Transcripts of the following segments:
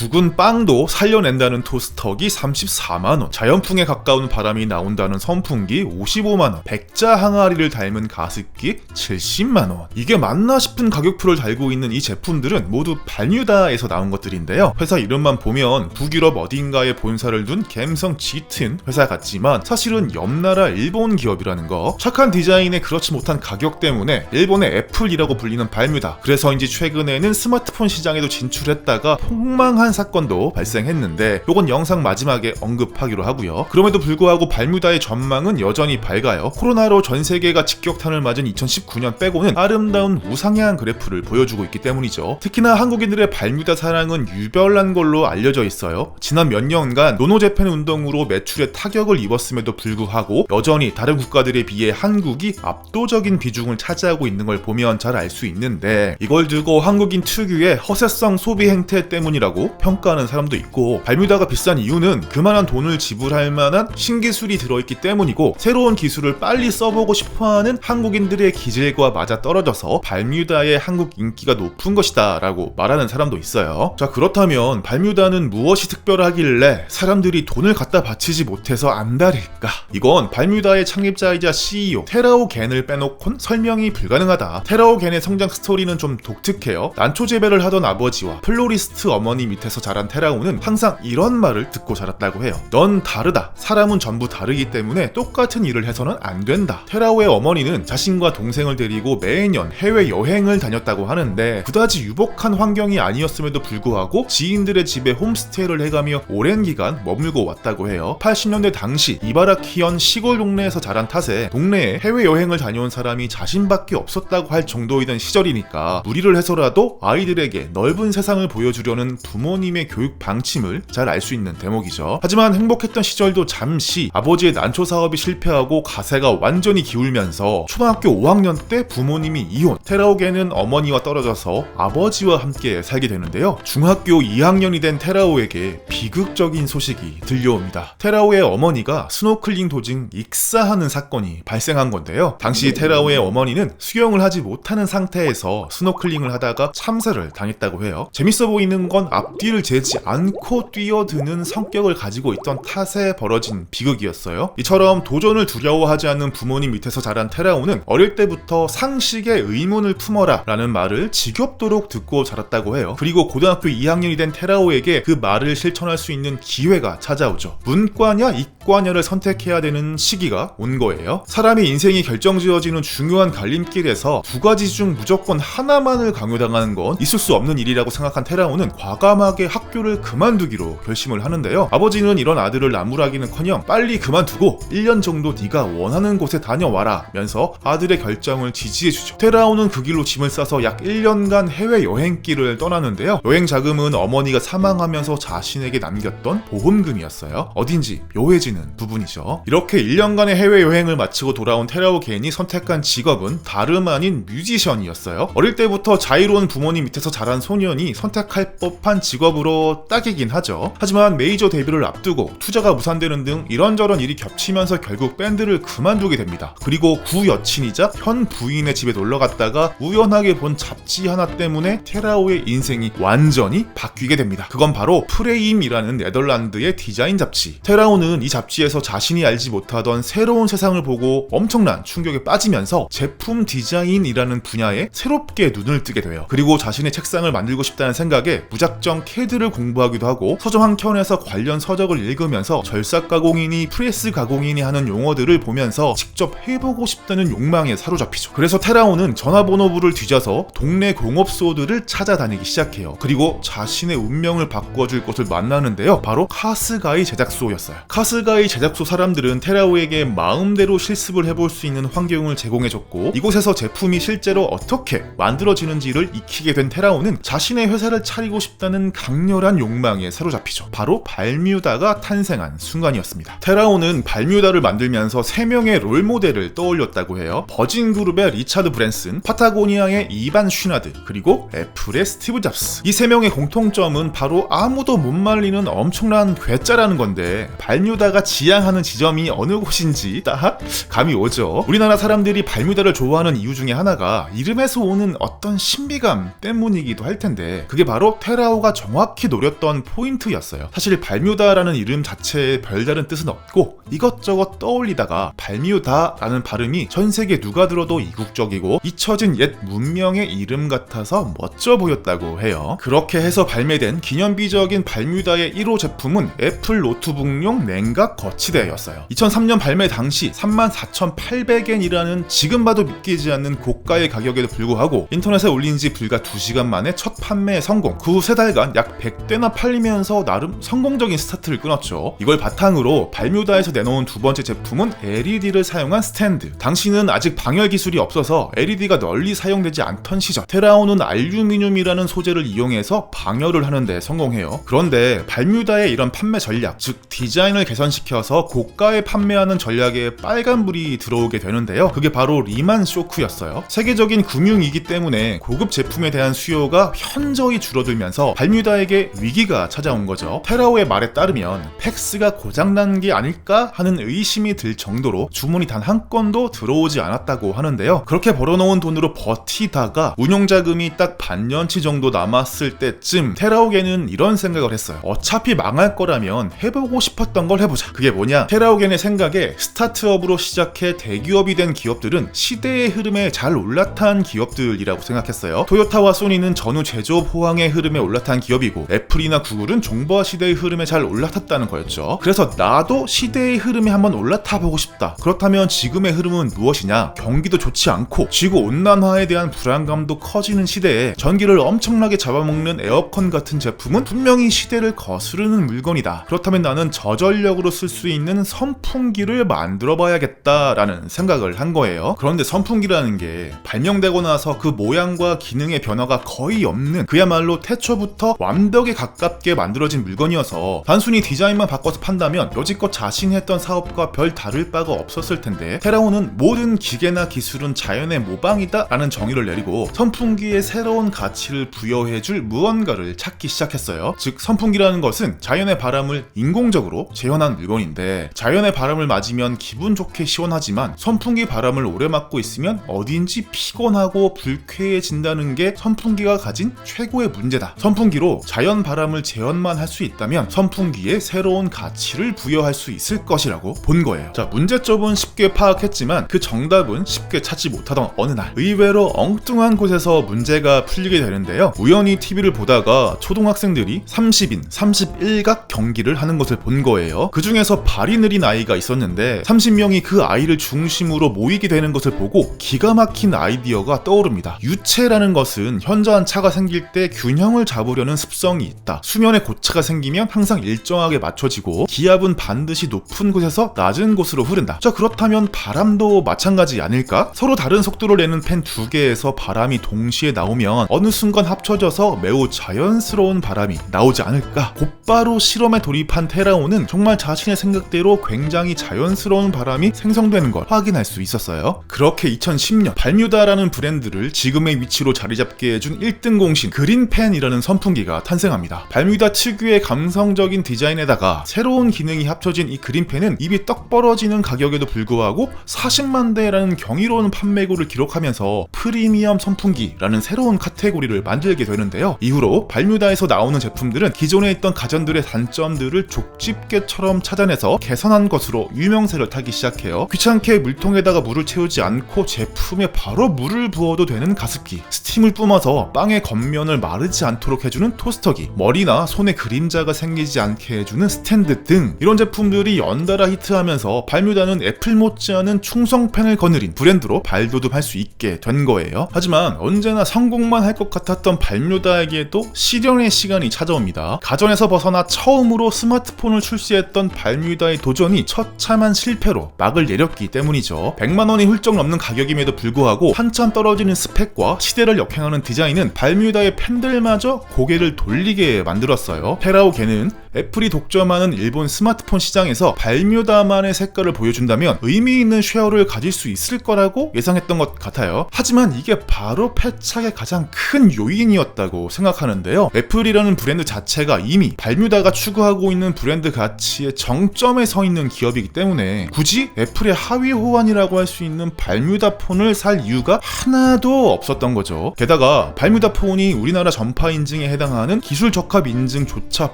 죽은 빵도 살려낸다는 토스터기 34만원, 자연풍에 가까운 바람이 나온다는 선풍기 55만원, 백자 항아리를 닮은 가습기 70만원. 이게 맞나 싶은 가격표를 달고 있는 이 제품들은 모두 발뮤다에서 나온 것들인데요. 회사 이름만 보면 북유럽 어딘가에 본사를 둔 갬성 짙은 회사 같지만 사실은 옆나라 일본 기업이라는 거. 착한 디자인에 그렇지 못한 가격 때문에 일본의 애플이라고 불리는 발뮤다. 그래서인지 최근에는 스마트폰 시장에도 진출했다가 폭망한 사건도 발생했는데 요건 영상 마지막에 언급하기로 하고요. 그럼에도 불구하고 발뮤다의 전망은 여전히 밝아요. 코로나로 전 세계가 직격탄을 맞은 2019년 빼고는 아름다운 우상향 그래프를 보여주고 있기 때문이죠. 특히나 한국인들의 발뮤다 사랑은 유별난 걸로 알려져 있어요. 지난 몇 년간 노노재팬 운동으로 매출에 타격을 입었음에도 불구하고 여전히 다른 국가들에 비해 한국이 압도적인 비중을 차지하고 있는 걸 보면 잘 알 수 있는데, 이걸 두고 한국인 특유의 허세성 소비 행태 때문이라고 평가하는 사람도 있고, 발뮤다가 비싼 이유는 그만한 돈을 지불할 만한 신기술이 들어있기 때문이고, 새로운 기술을 빨리 써보고 싶어하는 한국인들의 기질과 맞아떨어져서 발뮤다의 한국 인기가 높은 것이다 라고 말하는 사람도 있어요. 자, 그렇다면 발뮤다는 무엇이 특별하길래 사람들이 돈을 갖다 바치지 못해서 안달일까? 이건 발뮤다의 창립자이자 CEO 테라오 겐을 빼놓곤 설명이 불가능하다. 테라오 겐의 성장 스토리는 좀 독특해요. 난초 재배를 하던 아버지와 플로리스트 어머니 밑에서 자란 테라오는 항상 이런 말을 듣고 자랐다고 해요. 넌 다르다. 사람은 전부 다르기 때문에 똑같은 일을 해서는 안 된다. 테라오의 어머니는 자신과 동생을 데리고 매년 해외여행을 다녔다고 하는데, 그다지 유복한 환경이 아니었음에도 불구하고 지인들의 집에 홈스테이를 해가며 오랜 기간 머물고 왔다고 해요. 80년대 당시 이바라키현 시골 동네에서 자란 탓에 동네에 해외여행을 다녀온 사람이 자신밖에 없었다고 할 정도이던 시절이니까 무리를 해서라도 아이들에게 넓은 세상을 보여주려는 부모님의 교육 방침을 잘 알 수 있는 대목이죠. 하지만 행복했던 시절도 잠시 아버지의 난초 사업이 실패하고 가세가 완전히 기울면서 초등학교 5학년 때 부모님이 이혼, 테라오게는 어머니와 떨어져서 아버지와 함께 살게 되는데요. 중학교 2학년이 된 테라오에게 비극적인 소식이 들려옵니다. 테라오의 어머니가 스노클링 도중 익사하는 사건이 발생한 건데요. 당시 테라오의 어머니는 수영을 하지 못하는 상태에서 스노클링을 하다가 참사를 당했다고 해요. 재밌어 보이는 건 앞뒤를 재지 않고 뛰어드는 성격을 가지고 있던 탓에 벌어진 비극이었어요. 이처럼 도전을 두려워하지 않는 부모님 밑에서 자란 테라오는 어릴 때부터 상식의 의문을 품어라 라는 말을 지겹도록 듣고 자랐다고 해요. 그리고 고등학교 2학년이 된 테라오에게 그 말을 실천할 수 있는 기회가 찾아오죠. 문과냐 이과냐를 선택해야 되는 시기가 온 거예요. 사람의 인생이 결정지어지는 중요한 갈림길에서 두 가지 중 무조건 하나만을 강요당하는 건 있을 수 없는 일이라고 생각한 테라오는 과감하게 학교를 그만두기로 결심을 하는데요. 아버지는 이런 아들을 나무라기는커녕 빨리 그만두고 1년 정도 네가 원하는 곳에 다녀와라 면서 아들의 결정을 지지해주죠. 테라오는 그 길로 짐을 싸서 약 1년간 해외여행길을 떠나는데요. 여행 자금은 어머니가 사망하면서 자신에게 남겼던 보험금이었어요. 어딘지 묘해지는 부분이죠. 이렇게 1년간의 해외여행을 마치고 돌아온 테라오 겐이 선택한 직업은 다름 아닌 뮤지션이었어요. 어릴 때부터 자유로운 부모님 밑에서 자란 소년이 선택할 법한 직업으로 딱이긴 하죠. 하지만 메이저 데뷔를 앞두고 투자가 무산되는 등 이런저런 일이 겹치면서 결국 밴드를 그만두게 됩니다. 그리고 구 여친이자 현 부인의 집에 놀러갔다가 우연하게 본 잡지 하나 때문에 테라오의 인생이 완전히 바뀌게 됩니다. 그건 바로 프레임이라는 네덜란드의 디자인 잡지. 테라오는 이 잡지에서 자신이 알지 못하던 새로운 세상을 보고 엄청난 충격에 빠지면서 제품 디자인이라는 분야에 새롭게 눈을 뜨게 돼요. 그리고 자신의 책상을 만들고 싶다는 생각에 무작정 CAD를 공부하기도 하고 서점 한 켠에서 관련 서적을 읽으면서 절삭 가공이니 프레스 가공이니 하는 용어들을 보면서 직접 해보고 싶다는 욕망에 사로잡히죠. 그래서 테라오는 전화번호부를 뒤져서 동네 공업소들을 찾아다니기 시작해요. 그리고 자신의 운명을 바꿔줄 곳을 만나는데요. 바로 카스가이 제작소였어요. 카스가이 제작소 사람들은 테라오에게 마음대로 실습을 해볼 수 있는 환경을 제공해줬고, 이곳에서 제품이 실제로 어떻게 만들어지는지를 익히게 된 테라오는 자신의 회사를 차리고 싶다는 강렬한 욕망에 사로잡히죠. 바로 발뮤다가 탄생한 순간이었습니다. 테라오는 발뮤다를 만들면서 3명의 롤모델을 떠올렸다고 해요. 버진그룹의 리차드 브랜슨, 파타고니아의 이반 슈나드, 그리고 애플의 스티브 잡스. 이 3명의 공통점은 바로 아무도 못 말리는 엄청난 괴짜라는 건데, 발뮤다가 지향하는 지점이 어느 곳인지 딱 감이 오죠. 우리나라 사람들이 발뮤다를 좋아하는 이유 중에 하나가 이름에서 오는 어떤 신비감 때문이기도 할 텐데, 그게 바로 테라오가 정확히 노렸던 포인트였어요. 사실 발뮤다라는 이름 자체에 별다른 뜻은 없고 이것저것 떠올리다가 발뮤다라는 발음이 전 세계 누가 들어도 이국적이고 잊혀진 옛 문명의 이름 같아서 멋져 보였다고 해요. 그렇게 해서 발매된 기념비적인 발뮤다의 1호 제품은 애플 노트북용 냉각 거치대였어요. 2003년 발매 당시 34,800엔이라는 지금 봐도 믿기지 않는 고가의 가격에도 불구하고 인터넷에 올린 지 불과 2시간 만에 첫 판매 성공. 그 후 3달간 약 100대나 팔리면서 나름 성공적인 스타트를 끊었죠. 이걸 바탕으로 발뮤다에서 내놓은 두 번째 제품은 LED를 사용한 스탠드. 당시는 아직 방열 기술이 없어서 LED가 널리 사용되지 않던 시절, 테라온은 알루미늄이라는 소재를 이용해서 방열을 하는데 성공해요. 그런데 발뮤다의 이런 판매 전략, 즉 디자인을 개선시켜서 고가에 판매하는 전략에 빨간불이 들어오게 되는데요. 그게 바로 리만 쇼크였어요. 세계적인 금융위기 때문에 고급 제품에 대한 수요가 현저히 줄어들면서 발뮤다에게 위기가 찾아온 거죠. 테라오의 말에 따르면 팩스가 고장난 게 아닐까 하는 의심이 들 정도로 주문이 단 한 건도 들어오지 않았다고 하는데요. 그렇게 벌어놓은 돈으로 버티다가 운용자금이 딱 반년치 정도 남았을 때쯤 테라오겐은 이런 생각을 했어요. 어차피 망할 거라면 해보고 싶었던 걸 해보자. 그게 뭐냐? 테라오겐의 생각에 스타트업으로 시작해 대기업이 된 기업들은 시대의 흐름에 잘 올라탄 기업들이라고 생각했어요. 토요타와 소니는 전후 제조업 호황의 흐름에 올라탄 기업이고 애플이나 구글은 정보화 시대의 흐름에 잘 올라탔다는 거였죠. 그래서 나도 시대의 흐름에 한번 올라타보고 싶다. 그렇다면 지금의 흐름은 무엇이냐? 경기도 좋지 않고 지구온난화에 대한 불안감도 커지는 시대에 전기를 엄청나게 잡아먹는 에어컨 같은 제품은 분명히 시대를 거스르는 물건이다. 그렇다면 나는 저전력으로 쓸 수 있는 선풍기를 만들어 봐야겠다라는 생각을 한 거예요. 그런데 선풍기라는 게 발명되고 나서 그 모양과 기능의 변화가 거의 없는, 그야말로 태초부터 완벽에 가깝게 만들어진 물건이어서 단순히 디자인만 바꿔서 판다면 여지껏 자신이 했던 사업과 별 다를 바가 없었을 텐데, 테라온은 모든 기계나 기술은 자연의 모방이다 라는 정의를 내리고 선풍기에 새로운 가치를 부여해줄 무언가를 찾기 시작했어요. 즉 선풍기라는 것은 자연의 바람을 인공적으로 재현한 물건인데, 자연의 바람을 맞으면 기분 좋게 시원하지만 선풍기 바람을 오래 맞고 있으면 어딘지 피곤하고 불쾌해진다는 게 선풍기가 가진 최고의 문제다. 선풍기로 자연 바람을 재현만 할 수 있다면 선풍기에 새로운 가치를 부여할 수 있을 것이라고 본 거예요. 자, 문제점은 쉽게 파악했지만 그 정답은 쉽게 찾지 못하던 어느 날, 의외로 엉뚱한 곳에서 문제가 풀리게 되는데요. 우연히 TV를 보다가 초등학생들이 30인, 31각 경기를 하는 것을 본 거예요. 그 중에서 발이 느린 아이가 있었는데 30명이 그 아이를 중심으로 모이게 되는 것을 보고 기가 막힌 아이디어가 떠오릅니다. 유체라는 것은 현저한 차가 생길 때 균형을 잡으려는 습성이 있다. 수면에 고차가 생기면 항상 일정하게 맞춰지고 기압은 반드시 높은 곳에서 낮은 곳으로 흐른다. 자, 그렇다면 바람도 마찬가지 아닐까? 서로 다른 속도를 내는 팬 두 개에서 바람이 동시에 나오면 어느 순간 합쳐져서 매우 자연스러운 바람이 나오지 않을까? 곧바로 실험에 돌입한 테라온은 정말 자신의 생각대로 굉장히 자연스러운 바람이 생성되는 걸 확인할 수 있었어요. 그렇게 2010년 발뮤다라는 브랜드를 지금의 위치로 자리잡게 해준 1등 공신 그린팬이라는 선풍기가 탄생합니다. 발뮤다 특유의 감성적인 디자인에다가 새로운 기능이 합쳐진 이 그린팬은 입이 떡 벌어지는 가격에도 불구하고 40만 대라는 경이로운 판매고를 기록하면서 프리미엄 선풍기라는 새로운 카테고리를 만들게 되는데요. 이후로 발뮤다에서 나오는 제품들은 기존에 있던 가전들의 단점들을 족집게처럼 찾아내서 개선한 것으로 유명세를 타기 시작해요. 귀찮게 물통에다가 물을 채우지 않고 제품에 바로 물을 부어도 되는 가습기, 스팀을 뿜어서 빵의 겉면을 마르지 않도록 해주는 토스터기, 머리나 손에 그림자가 생기지 않게 해주는 스탠드 등 이런 제품들이 연달아 히트하면서 발뮤다는 애플 못지않은 충성팬을 거느린 브랜드로 발돋움할 수 있게 된 거예요. 하지만 언제나 성공만 할 것 같았던 발뮤다에게도 시련의 시간이 찾아옵니다. 가전에서 벗어나 처음으로 스마트폰을 출시했던 발뮤다의 도전이 처참한 실패로 막을 내렸기 때문이죠. 100만 원이 훌쩍 넘는 가격임에도 불구하고 한참 떨어지는 스펙과 시대를 역행하는 디자인은 발뮤다의 팬들마저 고개를 돌리게 만들었어요. 테라오겐은 애플이 독점하는 일본 스마트폰 시장에서 발뮤다만의 색깔을 보여준다면 의미 있는 쉐어를 가질 수 있을 거라고 예상했던 것 같아요. 하지만 이게 바로 패착의 가장 큰 요인이었다고 생각하는데요. 애플이라는 브랜드 자체가 이미 발뮤다가 추구하고 있는 브랜드 가치의 정점에 서 있는 기업이기 때문에 굳이 애플의 하위 호환이라고 할 수 있는 발뮤다 폰을 살 이유가 하나도 없었던 거죠. 게다가 발뮤다 폰이 우리나라 전파 인증에 해당하는 해당하는 기술 적합 인증조차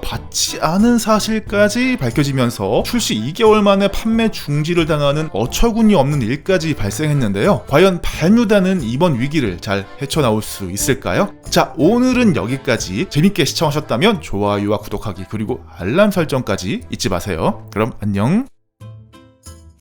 받지 않은 사실까지 밝혀지면서 출시 2개월 만에 판매 중지를 당하는 어처구니 없는 일까지 발생했는데요. 과연 발뮤다는 이번 위기를 잘 헤쳐나올 수 있을까요? 자, 오늘은 여기까지. 재밌게 시청하셨다면 좋아요와 구독하기 그리고 알람 설정까지 잊지 마세요. 그럼 안녕.